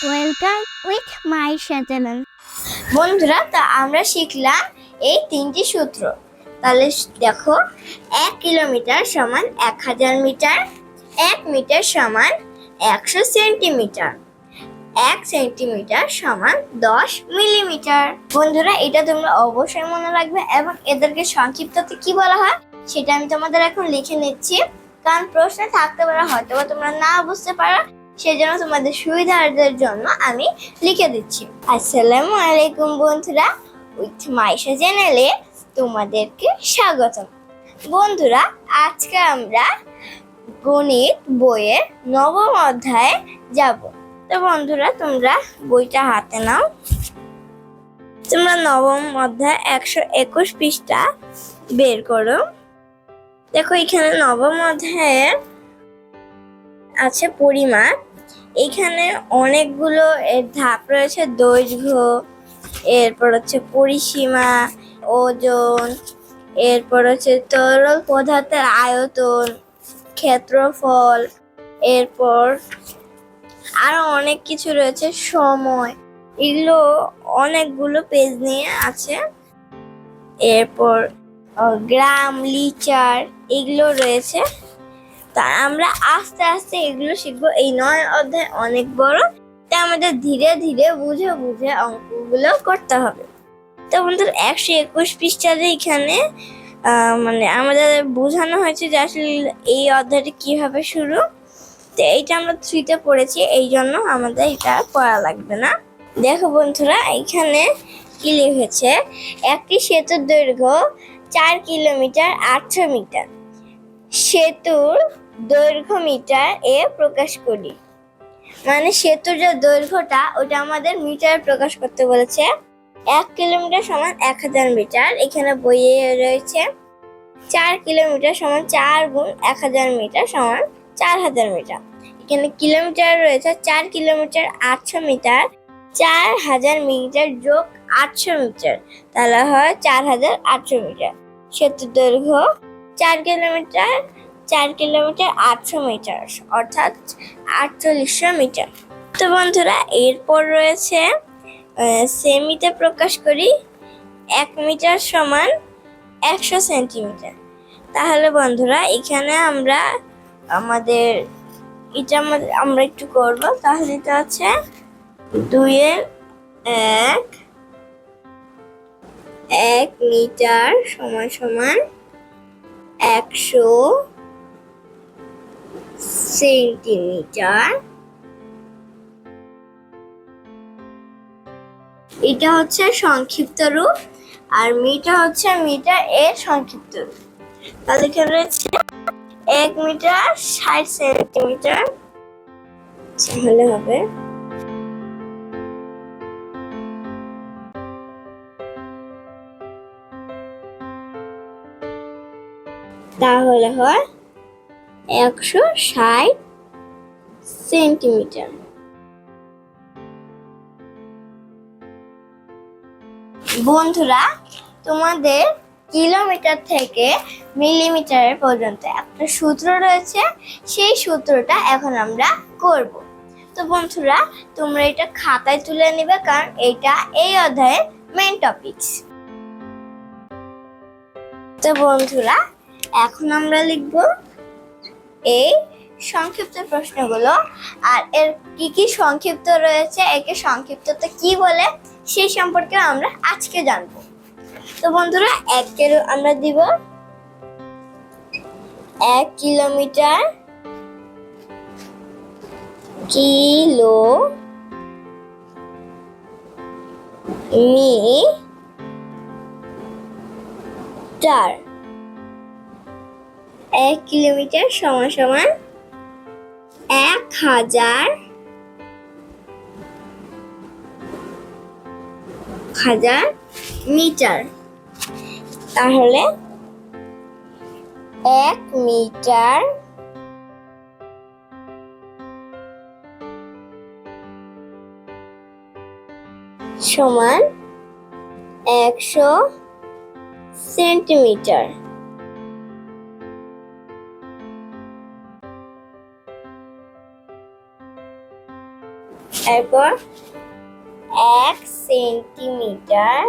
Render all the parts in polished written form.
Welcome with my channel. বন্ধুরা, তা আমরা শিখলাম এই তিনটি সূত্র। তাহলে দেখো, 1 কিলোমিটার সমান 1000 মিটার, 1 মিটার সমান 100 সেন্টিমিটার, 1 সেন্টিমিটার সমান 10 মিলিমিটার। বন্ধুরা, এটা তোমরা অবশ্যই মনে রাখবে এবং এদেরকে সংক্ষিপ্ততে কি বলা হয় সেটা আমি তোমাদের এখন লিখে নিচ্ছি, কারণ প্রশ্নে থাকতে পারে হয়তো বা তোমরা না বুঝতে পারো, সেজন্য তোমাদের সুবিধার্থের জন্য আমি লিখে দিচ্ছি। আসসালামু আলাইকুম বন্ধুরা, উইথ মাইশা চ্যানেলে তোমাদেরকে স্বাগতম। বন্ধুরা, আজকে আমরা গণিত বইয়ের নবম অধ্যায়ে যাব। তো বন্ধুরা, তোমরা বইটা হাতে নাও। তোমরা নবম অধ্যায় 121 পৃষ্ঠা বের করো। দেখো, এখানে নবম অধ্যায়ে আছে পরিমাপ। এখানে অনেকগুলো ধাপ রয়েছে, দৈর্ঘ্য, এরপর হচ্ছে পরিসীমা, ওজন, এরপর হচ্ছে তরল পদার্থের আয়তন, ক্ষেত্রফল, এরপর আরো অনেক কিছু রয়েছে, সময়। এগুলো অনেকগুলো পেজ নিয়ে আছে। এরপর গ্রাম, লিটার, এগুলো রয়েছে। তা আমরা আস্তে আস্তে এগুলো শিখবো। এই 9 অধ্যায় অনেক বড়, তাই আমাদের ধীরে ধীরে বুঝে বুঝে অঙ্কগুলো করতে হবে। তো আমাদের 121 পৃষ্ঠাতে এখানে মানে আমাদের বোঝানো হয়েছে যে আসলে এই অধ্যায়টা কিভাবে শুরু। তো এইটা আমরা 3-তে পড়েছি, এই জন্য আমাদের এটা পড়া লাগবে না। দেখো বন্ধুরা, এখানে কি লিখেছে, একটি সেতুর দৈর্ঘ্য 4 কিলোমিটার 800 মিটার। সেতুর দৈর্ঘ্য মিটার এ প্রকাশ করি। মানে সেতুর যে দৈর্ঘ্যটা ওটা আমাদের মিটার প্রকাশ করতে বলেছে। 1 কিলোমিটার সমান 1000 মিটার, এখানে বইয়ে রয়েছে। 4 কিলোমিটার সমান 4 গুণ 1000 মিটার সমান 4000 মিটার। এখানে কিলোমিটার রয়েছে, 4 কিলোমিটার 800 মিটার, 4000 মিটার যোগ 800 মিটার, তাহলে হয় 4800 মিটার। সেতুর দৈর্ঘ্য 4 কিলোমিটার, 4 কিলোমিটার 800 মিটার, অর্থাৎ 4800 মিটার। তো বন্ধুরা, এরপর রয়েছে সেমিতে প্রকাশ করি। 1 মিটার সমান 100 সেন্টিমিটার। তাহলে বন্ধুরা, এখানে আমরা আমাদের আমরা একটু করব। তাহলে এটা হচ্ছে 1 মিটার সমান সমান 100 সেন্টিমিটার। এটা হচ্ছে সংক্ষিপ্ত রূপ, আর মিটার হচ্ছে মিটার এর সংক্ষিপ্ত রূপ। তাহলে এখানে রয়েছে 1 মিটার 60 সেন্টিমিটার, তাহলে হবে তাহলে হয় 160 সেন্টিমিটার। বন্ধুরা, তোমাদের কিলোমিটার থেকে মিলিমিটার পর্যন্ত একটা সূত্র রয়েছে, সেই সূত্রটা এখন আমরা করব। তো বন্ধুরা, তোমরা এটা খাতায় তুলে নেবে, কারণ এটা এই অধ্যায়ের মেইন টপিকস। তো বন্ধুরা, এখন আমরা লিখব এই সংক্ষিপ্ত প্রশ্নগুলো, আর এর কি কি সংক্ষিপ্ত রয়েছে, একে সংক্ষিপ্ততে কি বলে সেই সম্পর্কে আমরা আজকে জানবো। তো বন্ধুরা, একের আমরা দিব 1 কিলোমিটার, কিলোমিটার। 1 কিলোমিটার সমান সমান 1000 মিটার। তাহলে 1 মিটার সমান 100 সেন্টিমিটার। এরপর 1 সেন্টিমিটার,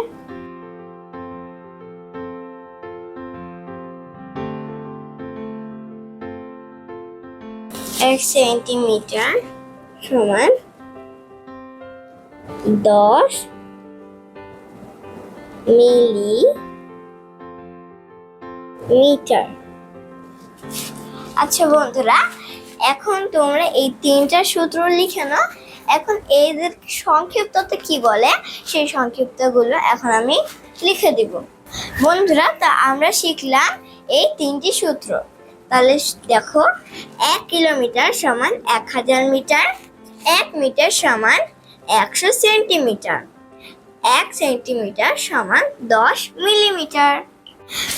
সমান 10 মিলিমিটার। আচ্ছা বন্ধুরা, এখন তোমরা এই তিনটা সূত্র লিখে নাও। এখন এদের সংক্ষিপ্ততে কি বলে সেই সংক্ষিপ্তগুলো এখন আমি লিখে দিব। বন্ধুরা, তা আমরা শিখলাম এই তিনটি সূত্র। তাহলে দেখো, 1 কিলোমিটার সমান 1000 মিটার, 1 মিটার সমান 100 সেন্টিমিটার, 1 সেন্টিমিটার সমান 10 মিলিমিটার।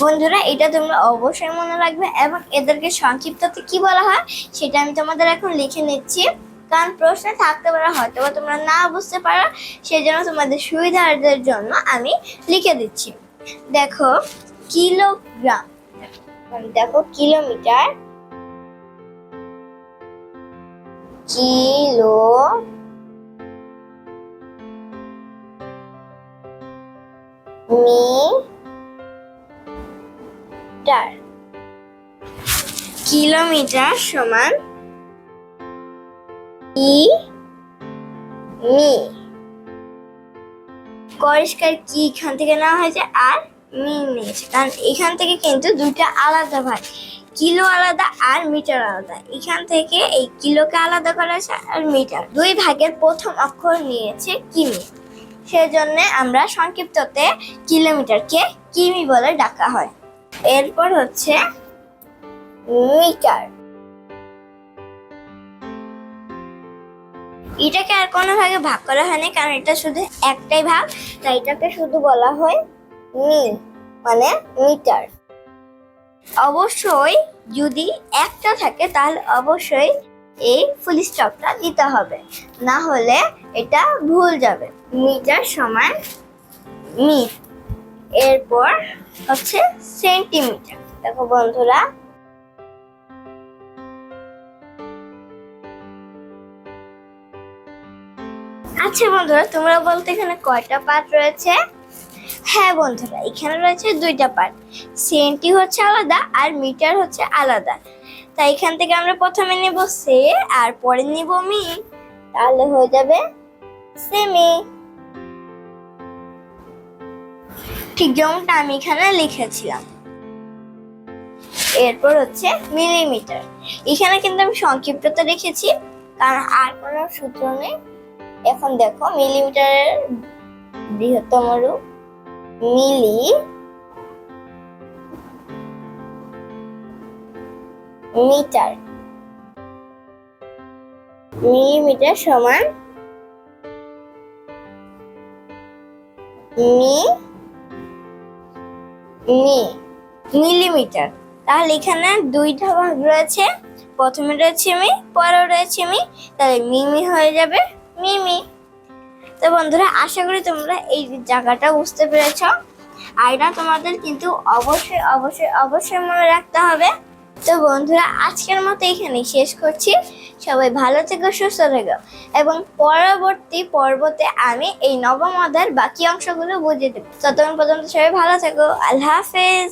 বন্ধুরা, এটা তোমরা অবশ্যই মনে রাখবে এবং এদেরকে সংক্ষিপ্ততে কি বলা হয় সেটা আমি তোমাদের এখন লিখে নিচ্ছি, কারণ প্রশ্নে থাকতে পারে, হয়তো বা তোমরা না বুঝতে পারো, সেজন্য তোমাদের সুবিধার্থের জন্য আমি লিখে দিচ্ছি। দেখো, কিলোগ্রাম, দেখো কিলোমিটার, কিলো মিটার, কিলোমিটার সমান মি, পরিষ্কার কি এখান থেকে নেওয়া হয়েছে আর মি নিয়েছে, কারণ এখান থেকে কিন্তু দুইটা আলাদা ভাগ, কিলো আলাদা আর মিটার আলাদা। এখান থেকে এই কিলোকে আলাদা করা হয়েছে আর মিটার, দুই ভাগের প্রথম অক্ষর নিয়েছে কিমি, সেজন্য আমরা সংক্ষিপ্ততে কিলোমিটারকে কিমি বলে ডাকা হয়। এরপর হচ্ছে মিটার, এটাকে আর কোনো ভাগে ভাগ করা হয়নি, কারণ এটা শুধু একটাই ভাগ, তাই এটাকে শুধু বলা হয় মি, মানে মিটার। অবশ্যই যদি একটা থাকে তাহলে অবশ্যই এই ফুল স্টপটা দিতে হবে, না হলে এটা ভুল যাবে। মিটার সমান মি। এরপর হচ্ছে সেন্টিমিটার। দেখো বন্ধুরা, আচ্ছা বন্ধুরা, তোমরা বলতে এখানে কয়টা পার্ট রয়েছে? হ্যাঁ বন্ধুরা, এখানে রয়েছে দুইটা পার্ট, সেন্টি হচ্ছে আলাদা আর মিটার হচ্ছে আলাদা। তাই এখান থেকে আমরা প্রথমে নেব সে আর পরে নিব মি, তাহলে হয়ে যাবে সেমি, ঠিক যেমনটা আমি এখানে লিখেছিলাম। এরপর হচ্ছে মিলিমিটার, এখানে কিন্তু আমি সংক্ষিপ্ততা রেখেছি কারণ আর কোনো সূত্র নেই। এখন দেখো, মিলিমিটারের বৃহত্তম রূপ মিলি, মিটার, মিলিমিটার সমান মিলিমিটার। তাহলে এখানে দুইটা ভাগ রয়েছে, প্রথমে রয়েছে মি, পরে রয়েছে মি, তাহলে মিমি হয়ে যাবে মিমি। তো বন্ধুরা, আশা করি তোমরা এই জায়গাটা বুঝতে পেরেছ। আর এটা তোমাদের কিন্তু অবশ্যই অবশ্যই অবশ্যই মনে রাখতে হবে। তো বন্ধুরা, আজকের মতো এখানেই শেষ করছি। সবাই ভালো থেকো, সুস্থ থেকো, এবং পরবর্তী পর্বতে আমি এই নবম অধ্যায়ের বাকি অংশগুলো বুঝিয়ে দেবো। ততক্ষণ পর্যন্ত সবাই ভালো থেকো। আল্লাহ হাফেজ।